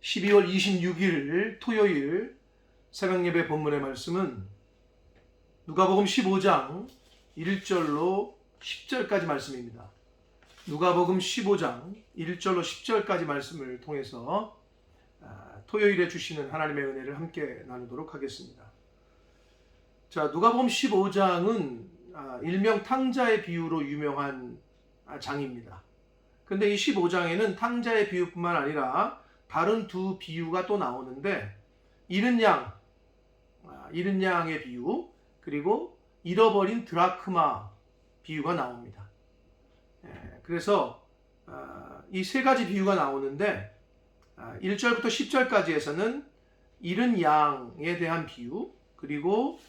12월 26일 토요일 새벽예배 본문의 말씀은 누가복음 15장 1절로 10절까지 말씀입니다. 누가복음 15장 1절로 10절까지 말씀을 통해서 토요일에 주시는 하나님의 은혜를 함께 나누도록 하겠습니다. 자, 누가복음 15장은 일명 탕자의 비유로 유명한 장입니다. 근데 이 15장에는 탕자의 비유뿐만 아니라 다른 두 비유가 또 나오는데 잃은 양의 비유, 그리고 잃어버린 드라크마 비유가 나옵니다. 그래서 이 세 가지 비유가 나오는데 1절부터 10절까지에서는 잃은 양에 대한 비유, 그리고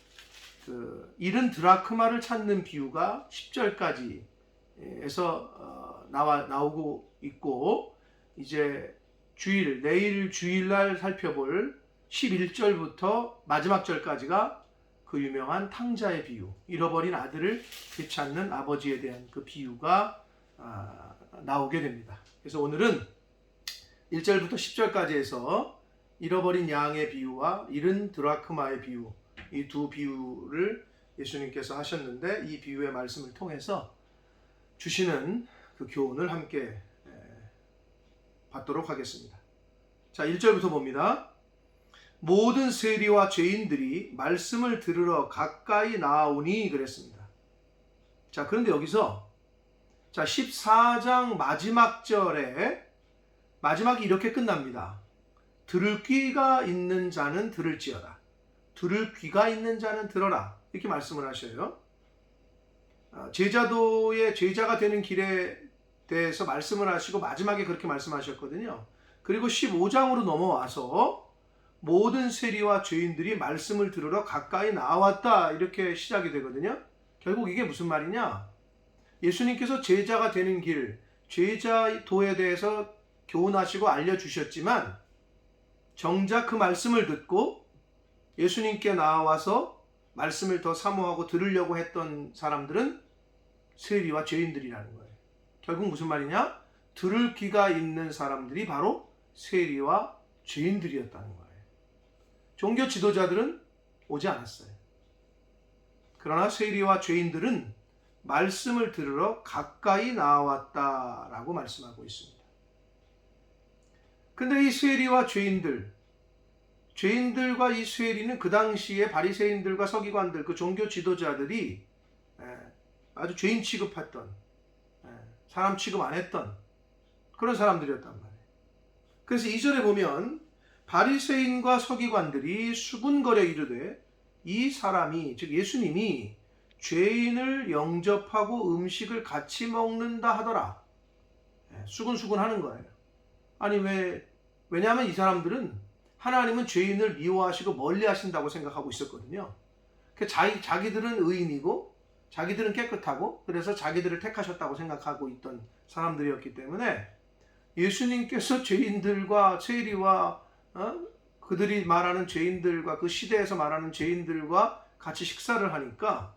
잃은 드라크마를 찾는 비유가 10절까지에서 나오고 있고, 이제 내일 주일날 살펴볼 11절부터 마지막 절까지가 그 유명한 탕자의 비유, 잃어버린 아들을 되찾는 아버지에 대한 그 비유가 나오게 됩니다. 그래서 오늘은 1절부터 10절까지 해서 잃어버린 양의 비유와 잃은 드라크마의 비유, 이 두 비유를 예수님께서 하셨는데, 이 비유의 말씀을 통해서 주시는 그 교훈을 함께 받도록 하겠습니다. 자, 1절부터 봅니다. 모든 세리와 죄인들이 말씀을 들으러 가까이 나아오니 그랬습니다. 자, 그런데 여기서 14장 마지막 절에 마지막이 이렇게 끝납니다. 들을 귀가 있는 자는 들을지어다. 들을 귀가 있는 자는 들어라. 이렇게 말씀을 하셔요. 제자도의 제자가 되는 길에 대해서 말씀을 하시고 마지막에 그렇게 말씀하셨거든요. 그리고 15장으로 넘어와서 모든 세리와 죄인들이 말씀을 들으러 가까이 나왔다, 이렇게 시작이 되거든요. 결국 이게 무슨 말이냐? 예수님께서 제자가 되는 길, 제자도에 대해서 교훈하시고 알려주셨지만 정작 그 말씀을 듣고 예수님께 나와서 말씀을 더 사모하고 들으려고 했던 사람들은 세리와 죄인들이라는 거예요. 결국 무슨 말이냐? 들을 귀가 있는 사람들이 바로 세리와 죄인들이었다는 거예요. 종교 지도자들은 오지 않았어요. 그러나 세리와 죄인들은 말씀을 들으러 가까이 나왔다라고 말씀하고 있습니다. 근데 이 세리와 죄인들과 이 세리는 그 당시에 바리새인들과 서기관들, 그 종교 지도자들이 아주 죄인 취급했던, 사람 취급 안 했던 그런 사람들이었단 말이에요. 그래서 2절에 보면 바리새인과 서기관들이 수군거려 이르되 이 사람이, 즉 예수님이 죄인을 영접하고 음식을 같이 먹는다 하더라. 수군수군 하는 거예요. 아니 왜냐하면 이 사람들은 하나님은 죄인을 미워하시고 멀리 하신다고 생각하고 있었거든요. 자기들은 의인이고 자기들은 깨끗하고 그래서 자기들을 택하셨다고 생각하고 있던 사람들이었기 때문에 예수님께서 죄인들과 세리와 그들이 말하는 죄인들과, 그 시대에서 말하는 죄인들과 같이 식사를 하니까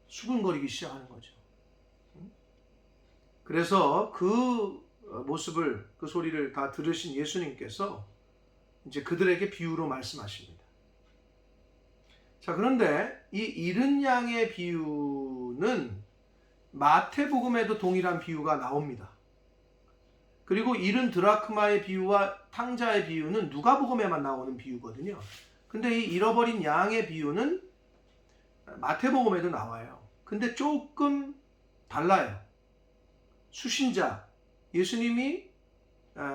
수군거리기 시작하는 거죠. 그래서 그 모습을, 그 소리를 다 들으신 예수님께서 이제 그들에게 비유로 말씀하십니다. 자, 그런데 이 잃은 양의 비유는 마태복음에도 동일한 비유가 나옵니다. 그리고 잃은 드라크마의 비유와 탕자의 비유는 누가복음에만 나오는 비유거든요. 근데 이 잃어버린 양의 비유는 마태복음에도 나와요. 근데 조금 달라요. 수신자, 예수님이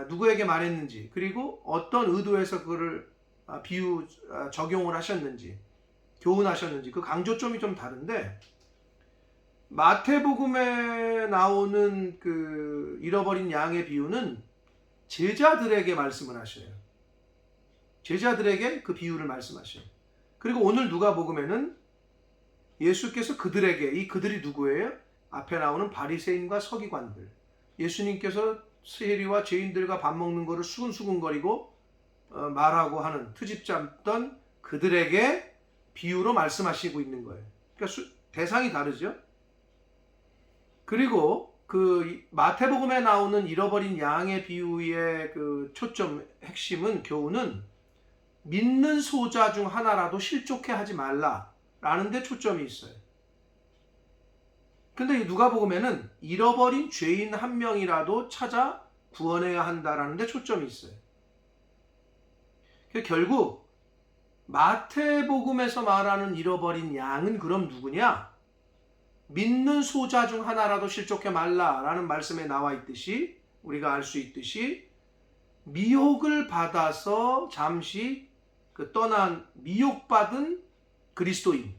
누구에게 말했는지, 그리고 어떤 의도에서 그를 적용을 하셨는지, 교훈하셨는지, 그 강조점이 좀 다른데, 마태복음에 나오는 그 잃어버린 양의 비유는 제자들에게 말씀을 하셔요. 제자들에게 그 비유를 말씀하셔요. 그리고 오늘 누가복음에는 예수께서 이 그들이 누구예요? 앞에 나오는 바리새인과 서기관들, 예수님께서 세리와 죄인들과 밥 먹는 거를 수근수근거리고 말하고 하는 트집 잡던 그들에게 비유로 말씀하시고 있는 거예요. 그러니까 대상이 다르죠. 그리고 그 마태복음에 나오는 잃어버린 양의 비유의 그 초점 핵심은 교훈은 믿는 소자 중 하나라도 실족해 하지 말라라는 데 초점이 있어요. 근데 누가복음에는 잃어버린 죄인 한 명이라도 찾아 구원해야 한다라는 데 초점이 있어요. 결국 마태복음에서 말하는 잃어버린 양은 그럼 누구냐? 믿는 소자 중 하나라도 실족해 말라라는 말씀에 나와 있듯이, 우리가 알 수 있듯이 미혹을 받아서 잠시 떠난 미혹받은 그리스도인,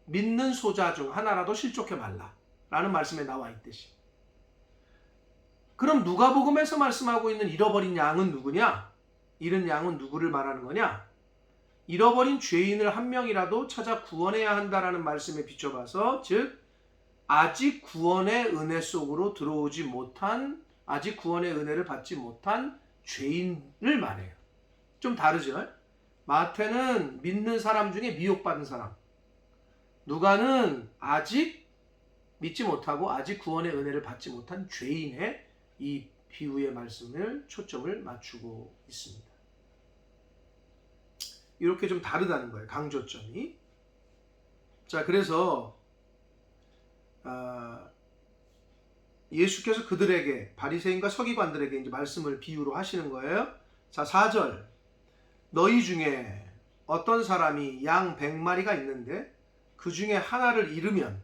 믿는 소자 중 하나라도 실족해 말라라는 말씀에 나와 있듯이, 그럼 누가복음에서 말씀하고 있는 잃어버린 양은 누구냐? 잃은 양은 누구를 말하는 거냐? 잃어버린 죄인을 한 명이라도 찾아 구원해야 한다라는 말씀에 비춰봐서, 즉 아직 구원의 은혜 속으로 들어오지 못한, 아직 구원의 은혜를 받지 못한 죄인을 말해요. 좀 다르죠? 마태는 믿는 사람 중에 미혹받은 사람, 누가는 아직 믿지 못하고 아직 구원의 은혜를 받지 못한 죄인의 이 비유의 말씀을 초점을 맞추고 있습니다. 이렇게 좀 다르다는 거예요, 강조점이. 자, 그래서 예수께서 그들에게, 바리새인과 서기관들에게 이제 말씀을 비유로 하시는 거예요. 자, 4절. 너희 중에 어떤 사람이 양 100마리가 있는데 그 중에 하나를 잃으면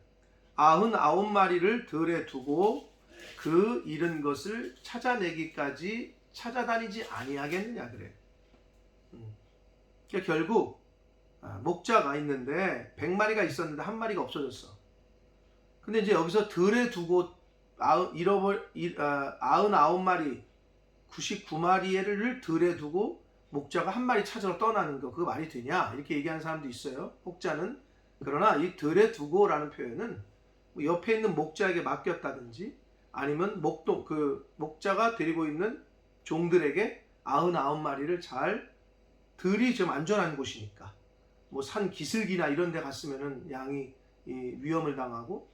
99마리를 들에 두고 그 잃은 것을 찾아내기까지 찾아다니지 아니하겠느냐 그래. 그러니까 결국 목자가 있는데 100마리가 있었는데 한 마리가 없어졌어. 근데 이제 여기서 들에 두고 99마리, 99마리를 들에 두고 목자가 한 마리 찾으러 떠나는 거, 그거 말이 되냐? 이렇게 얘기하는 사람도 있어요, 혹자는. 그러나 이 들에 두고라는 표현은 옆에 있는 목자에게 맡겼다든지, 아니면 목자가 데리고 있는 종들에게 99마리를 잘, 들이 좀 안전한 곳이니까, 뭐 산 기슭이나 이런 데 갔으면은 양이 위험을 당하고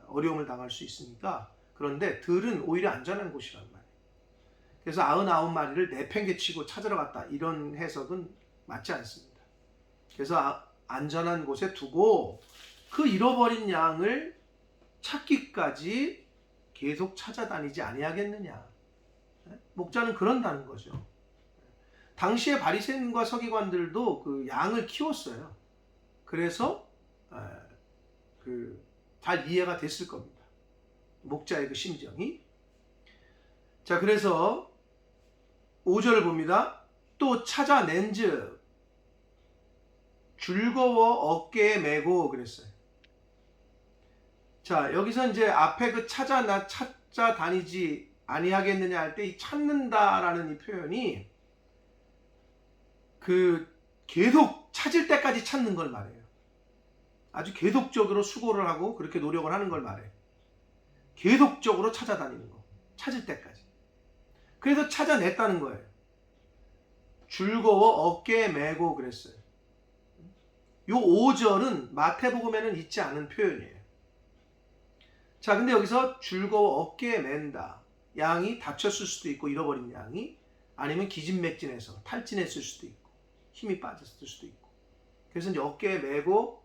어려움을 당할 수 있으니까, 그런데 들은 오히려 안전한 곳이란 말이에요. 그래서 99마리를 내팽개치고 찾으러 갔다, 이런 해석은 맞지 않습니다. 그래서 안전한 곳에 두고 그 잃어버린 양을 찾기까지 계속 찾아다니지 아니하겠느냐. 목자는 그런다는 거죠. 당시에 바리새인과 서기관들도 그 양을 키웠어요. 그래서 잘 이해가 됐을 겁니다, 목자의 그 심정이. 자, 그래서 5절을 봅니다. 또 찾아낸즉 즐거워 어깨에 메고 그랬어요. 자, 여기서 이제 앞에 그 찾아다니지 아니하겠느냐 할 때 이 찾는다라는 이 표현이 계속 찾을 때까지 찾는 걸 말해요. 아주 계속적으로 수고를 하고 그렇게 노력을 하는 걸 말해요. 계속적으로 찾아다니는 거, 찾을 때까지. 그래서 찾아냈다는 거예요. 즐거워 어깨에 메고 그랬어요. 요 5절은 마태복음에는 있지 않은 표현이에요. 자, 근데 여기서 즐거워 어깨에 맨다. 양이 다쳤을 수도 있고, 잃어버린 양이, 아니면 기진맥진해서 탈진했을 수도 있고, 힘이 빠졌을 수도 있고. 그래서 이제 어깨에 메고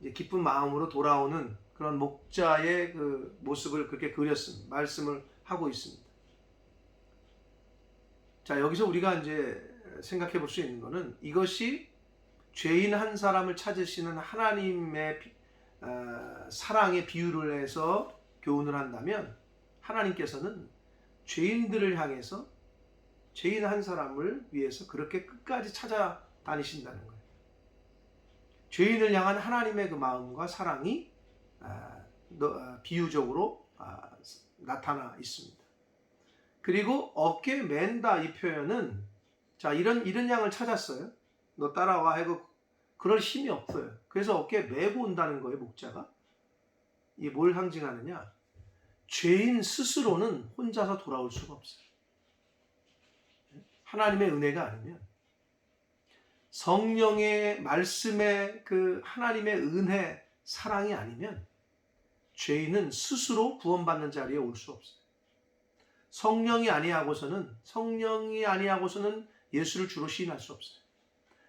이제 기쁜 마음으로 돌아오는 그런 목자의 그 모습을 그렇게 그렸습니다. 말씀을 하고 있습니다. 자, 여기서 우리가 이제 생각해 볼 수 있는 것은, 이것이 죄인 한 사람을 찾으시는 하나님의 사랑의 비유를 해서 교훈을 한다면, 하나님께서는 죄인들을 향해서, 죄인 한 사람을 위해서 그렇게 끝까지 찾아다니신다는 거예요. 죄인을 향한 하나님의 그 마음과 사랑이 비유적으로 나타나 있습니다. 그리고 어깨에 맨다, 이 표현은, 자, 이런 양을 찾았어요. 너 따라와 하고 그럴 힘이 없어요. 그래서 어깨에 메고 온다는 거예요, 목자가. 이게 뭘 상징하느냐? 죄인 스스로는 혼자서 돌아올 수가 없어요. 하나님의 은혜가 아니면, 성령의 말씀의 그 하나님의 은혜, 사랑이 아니면 죄인은 스스로 구원받는 자리에 올 수 없어요. 성령이 아니하고서는 예수를 주로 시인할 수 없어요.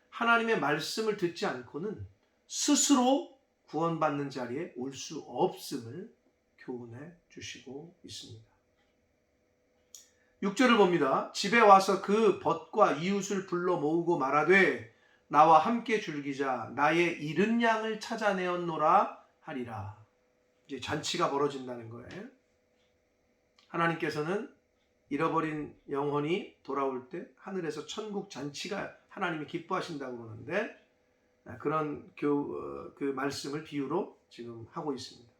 하나님의 말씀을 듣지 않고는 스스로 구원받는 자리에 올 수 없음을 교훈해 주시고 있습니다. 6절을 봅니다. 집에 와서 그 벗과 이웃을 불러 모으고 말하되 나와 함께 즐기자 나의 잃은 양을 찾아내었노라 하리라. 이제 잔치가 벌어진다는 거예요. 하나님께서는 잃어버린 영혼이 돌아올 때 하늘에서 천국 잔치가 하나님이 기뻐하신다고 그러는데 그런 그 말씀을 비유로 지금 하고 있습니다.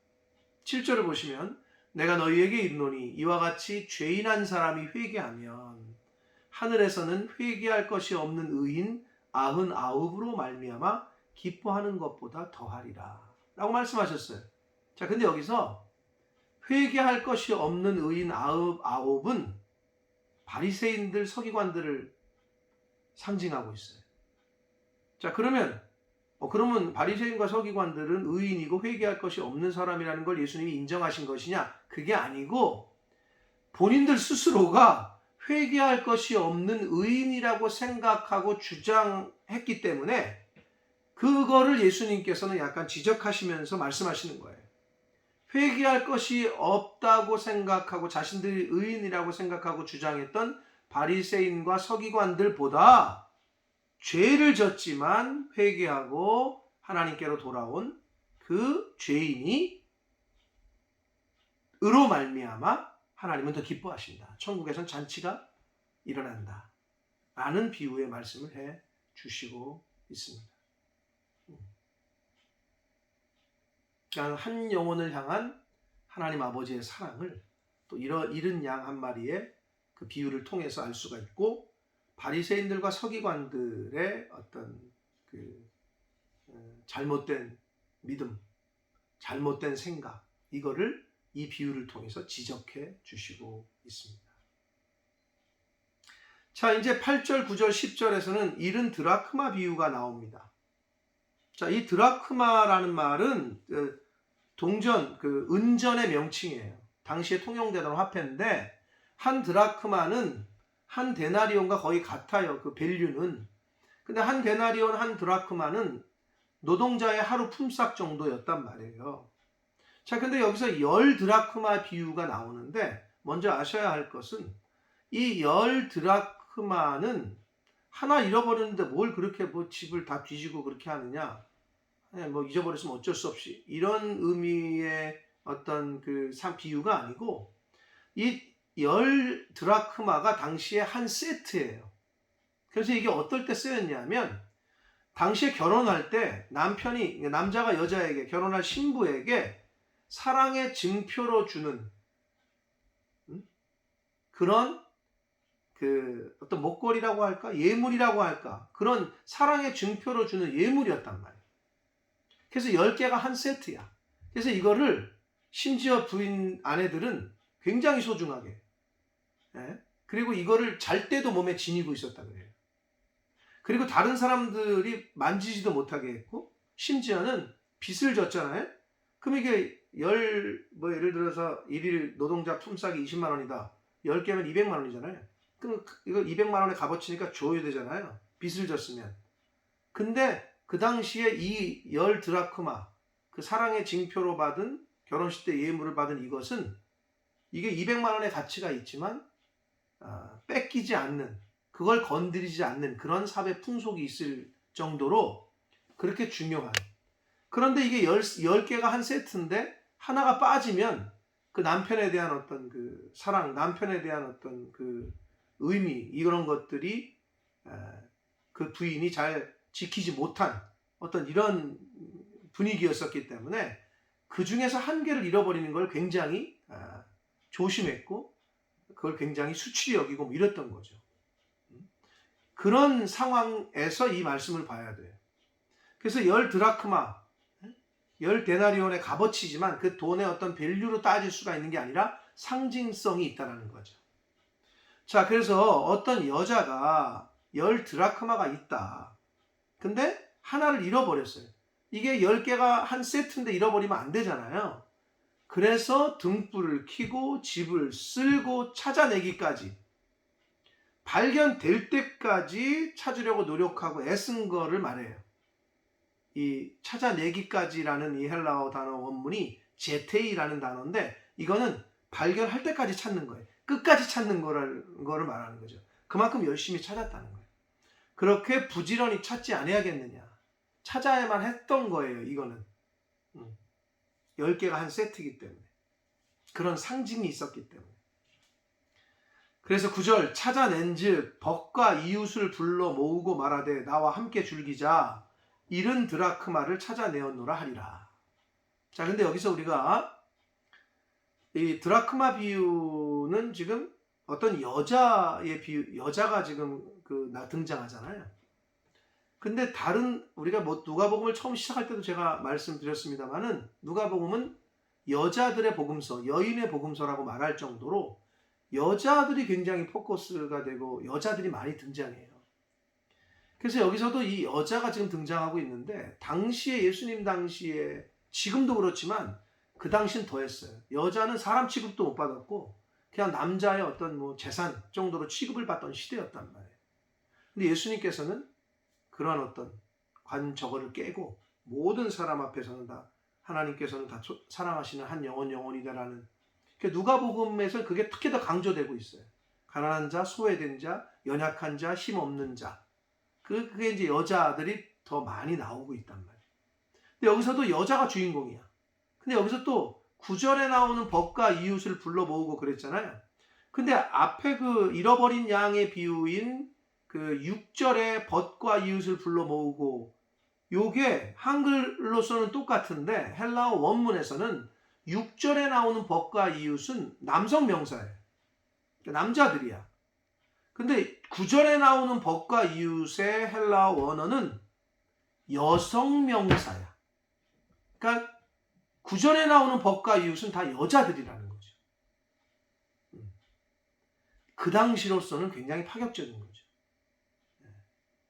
7절을 보시면 내가 너희에게 이르노니 이와 같이 죄인한 사람이 회개하면 하늘에서는 회개할 것이 없는 의인 99으로 말미암아 기뻐하는 것보다 더하리라 라고 말씀하셨어요. 자, 근데 여기서 회개할 것이 없는 의인 99은 바리새인들, 서기관들을 상징하고 있어요. 자, 그러면 바리새인과 서기관들은 의인이고 회개할 것이 없는 사람이라는 걸 예수님이 인정하신 것이냐? 그게 아니고 본인들 스스로가 회개할 것이 없는 의인이라고 생각하고 주장했기 때문에 그거를 예수님께서는 약간 지적하시면서 말씀하시는 거예요. 회개할 것이 없다고 생각하고 자신들이 의인이라고 생각하고 주장했던 바리새인과 서기관들보다 죄를 졌지만 회개하고 하나님께로 돌아온 그 죄인이 으로 말미암아 하나님은 더 기뻐하신다. 천국에선 잔치가 일어난다. 라는 비유의 말씀을 해 주시고 있습니다. 그러니까 한 영혼을 향한 하나님 아버지의 사랑을 또 잃은 양 한 마리의 그 비유를 통해서 알 수가 있고 바리새인들과 서기관들의 어떤 그 잘못된 믿음, 잘못된 생각 이거를 이 비유를 통해서 지적해 주시고 있습니다. 자, 이제 8절, 9절, 10절에서는 잃은 드라크마 비유가 나옵니다. 자, 이 드라크마라는 말은 동전, 은전의 명칭이에요. 당시에 통용되던 화폐인데 한 드라크마는 한 데나리온과 거의 같아요. 그 밸류는. 근데 한 데나리온, 한 드라크마는 노동자의 하루 품삯 정도였단 말이에요. 자, 근데 여기서 10 드라크마 비유가 나오는데 먼저 아셔야 할 것은 이 10 드라크마는 하나 잃어버렸는데 뭘 그렇게 집을 다 뒤지고 그렇게 하느냐? 잊어버렸으면 어쩔 수 없이 이런 의미의 어떤 비유가 아니고 이 10 드라크마가 당시에 한 세트예요. 그래서 이게 어떨 때 쓰였냐면 당시에 결혼할 때 남자가 여자에게 결혼할 신부에게 사랑의 증표로 주는 그런 어떤 목걸이라고 할까? 예물이라고 할까? 그런 사랑의 증표로 주는 예물이었단 말이에요. 그래서 10개가 한 세트야. 그래서 이거를 심지어 부인 아내들은 굉장히 소중하게 그리고 이거를 잘 때도 몸에 지니고 있었다 그래요. 그리고 다른 사람들이 만지지도 못하게 했고 심지어는 빚을 졌잖아요. 그럼 이게 예를 들어서 1일 노동자 품삯이 20만 원이다. 10개면 200만 원이잖아요. 그럼 이거 200만 원에 값어치니까 줘야 되잖아요. 빚을 졌으면. 근데 그 당시에 이 10 드라크마, 그 사랑의 징표로 받은 결혼식 때 예물을 받은 이것은 이게 200만 원의 가치가 있지만 뺏기지 않는, 그걸 건드리지 않는 그런 사회 풍속이 있을 정도로 그렇게 중요한. 그런데 이게 10개가 한 세트인데 하나가 빠지면 그 남편에 대한 어떤 그 사랑, 남편에 대한 어떤 그 의미, 이런 것들이 그 부인이 잘 지키지 못한 어떤 이런 분위기였었기 때문에 그 중에서 한 개를 잃어버리는 걸 굉장히 조심했고 그걸 굉장히 수치히 여기고 이랬던 거죠. 그런 상황에서 이 말씀을 봐야 돼요. 그래서 10 드라크마, 10 데나리온의 값어치지만 그 돈의 어떤 밸류로 따질 수가 있는 게 아니라 상징성이 있다는 거죠. 자, 그래서 어떤 여자가 10 드라크마가 있다. 근데 하나를 잃어버렸어요. 이게 10개가 한 세트인데 잃어버리면 안 되잖아요. 그래서 등불을 켜고 집을 쓸고 찾아내기까지, 발견될 때까지 찾으려고 노력하고 애쓴 거를 말해요. 이 찾아내기까지라는 이 헬라어 단어 원문이 제테이라는 단어인데, 이거는 발견할 때까지 찾는 거예요. 끝까지 찾는 거를 말하는 거죠. 그만큼 열심히 찾았다는 거예요. 그렇게 부지런히 찾지 않아야겠느냐. 찾아야만 했던 거예요, 이거는. 10개가 한 세트이기 때문에. 그런 상징이 있었기 때문에. 그래서 9절, 찾아낸즉 벗과 이웃을 불러 모으고 말하되 나와 함께 줄기자 70 드라크마를 찾아내었노라 하리라. 자, 근데 여기서 우리가 이 드라크마 비유는 지금 어떤 여자의 비유, 여자가 지금 등장하잖아요. 근데 우리가 누가복음을 처음 시작할 때도 제가 말씀드렸습니다만은, 누가복음은 여자들의 복음서, 여인의 복음서라고 말할 정도로 여자들이 굉장히 포커스가 되고 여자들이 많이 등장해요. 그래서 여기서도 이 여자가 지금 등장하고 있는데, 당시에 예수님 당시에, 지금도 그렇지만 그 당시는 더했어요. 여자는 사람 취급도 못 받았고 그냥 남자의 어떤 재산 정도로 취급을 받던 시대였단 말이에요. 근데 예수님께서는 그러한 어떤 관저거를 깨고 모든 사람 앞에서는 다 하나님께서는 다 사랑하시는 한 영혼이다라는, 누가복음에서 그게 특히 더 강조되고 있어요. 가난한 자, 소외된 자, 연약한 자, 힘없는 자, 그게 이제 여자들이 더 많이 나오고 있단 말이에요. 근데 여기서도 여자가 주인공이야. 근데 여기서 또 9절에 나오는 벗과 이웃을 불러 모으고 그랬잖아요. 근데 앞에 잃어버린 양의 비유인 6절에 벗과 이웃을 불러 모으고, 요게 한글로서는 똑같은데 헬라어 원문에서는 6절에 나오는 벗과 이웃은 남성 명사예요. 남자들이야. 근데 9절에 나오는 벗과 이웃의 헬라어 원어는 여성 명사야. 그러니까 9절에 나오는 벗과 이웃은 다 여자들이라는 거죠. 그 당시로서는 굉장히 파격적인 거죠.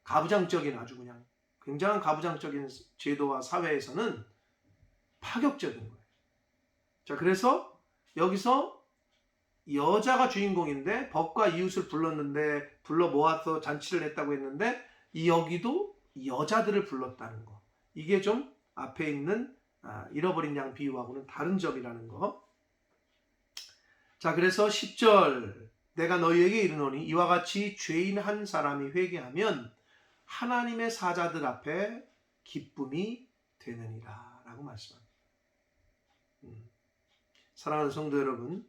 가부장적인, 아주 그냥 굉장한 가부장적인 제도와 사회에서는 파격적인 거예요. 자, 그래서 여기서 여자가 주인공인데 벗과 이웃을 불러 모아서 잔치를 했다고 했는데, 여기도 여자들을 불렀다는 거. 이게 좀 앞에 있는 잃어버린 양 비유하고는 다른 점이라는 거. 자, 그래서 10절, 내가 너희에게 이르노니 이와 같이 죄인 한 사람이 회개하면 하나님의 사자들 앞에 기쁨이 되느니라 라고 말씀합니다. 사랑하는 성도 여러분,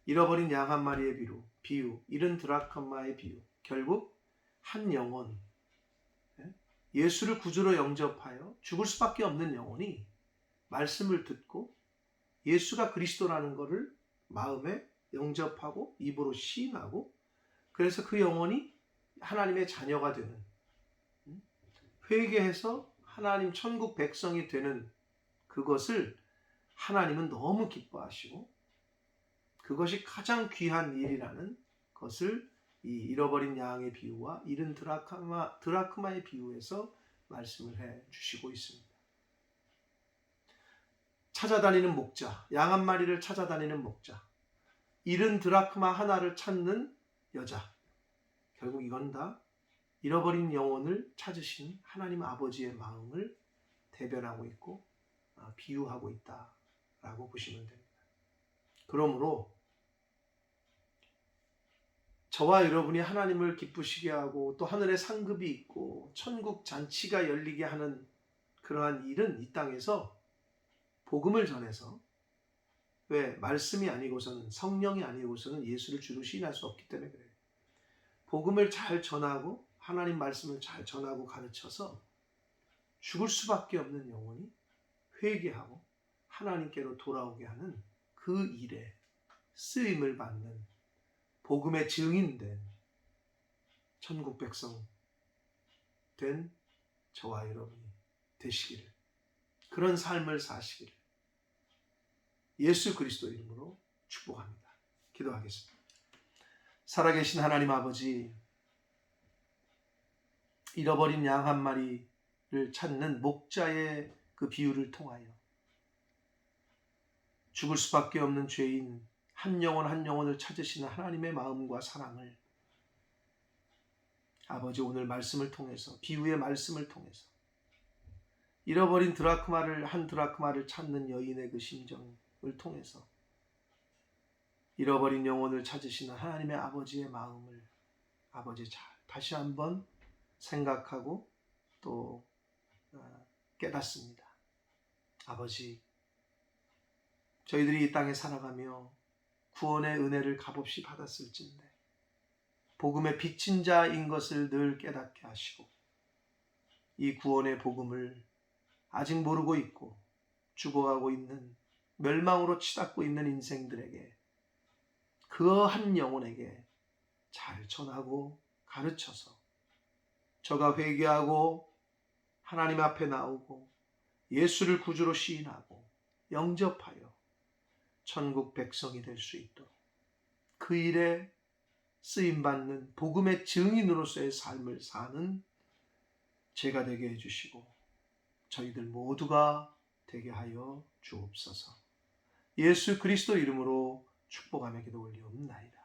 잃어버린 양 한 마리의 비유, 70 드라크마의 비유, 결국 한 영혼, 예수를 구주로 영접하여 죽을 수밖에 없는 영혼이 말씀을 듣고 예수가 그리스도라는 것을 마음에 영접하고 입으로 시인하고, 그래서 그 영혼이 하나님의 자녀가 되는, 회개해서 하나님 천국 백성이 되는 그것을 하나님은 너무 기뻐하시고, 그것이 가장 귀한 일이라는 것을 이 잃어버린 양의 비유와 70 드라크마의 비유에서 말씀을 해 주시고 있습니다. 찾아다니는 목자, 양 한 마리를 찾아다니는 목자, 70 드라크마 하나를 찾는 여자, 결국 이건 다 잃어버린 영혼을 찾으신 하나님 아버지의 마음을 대변하고 있고 비유하고 있다라고 보시면 됩니다. 그러므로 저와 여러분이 하나님을 기쁘시게 하고 또 하늘에 상급이 있고 천국 잔치가 열리게 하는 그러한 일은 이 땅에서 복음을 전해서, 왜 말씀이 아니고서는, 성령이 아니고서는 예수를 주로 시인할 수 없기 때문에 그래요. 복음을 잘 전하고 하나님 말씀을 잘 전하고 가르쳐서 죽을 수밖에 없는 영혼이 회개하고 하나님께로 돌아오게 하는 그 일에 쓰임을 받는 복음의 증인된 천국 백성 된 저와 여러분이 되시기를, 그런 삶을 사시기를 예수 그리스도 이름으로 축복합니다. 기도하겠습니다. 살아계신 하나님 아버지, 잃어버린 양 한 마리를 찾는 목자의 그 비유를 통하여 죽을 수밖에 없는 죄인 한 영혼 한 영혼을 찾으시는 하나님의 마음과 사랑을 아버지 오늘 말씀을 통해서, 비유의 말씀을 통해서 잃어버린 한 드라크마를 찾는 여인의 그 심정을 통해서 잃어버린 영혼을 찾으시는 하나님의 아버지의 마음을 아버지 잘 다시 한번 생각하고 또 깨닫습니다. 아버지, 저희들이 이 땅에 살아가며 구원의 은혜를 값없이 받았을진데 복음의 빚진 자인 것을 늘 깨닫게 하시고 이 구원의 복음을 아직 모르고 있고 죽어가고 있는, 멸망으로 치닫고 있는 인생들에게, 그 한 영혼에게 잘 전하고 가르쳐서 저가 회개하고 하나님 앞에 나오고 예수를 구주로 시인하고 영접하여 천국 백성이 될 수 있도록 그 일에 쓰임받는 복음의 증인으로서의 삶을 사는 제가 되게 해주시고 저희들 모두가 되게 하여 주옵소서. 예수 그리스도 이름으로 축복하며 기도 올리옵나이다.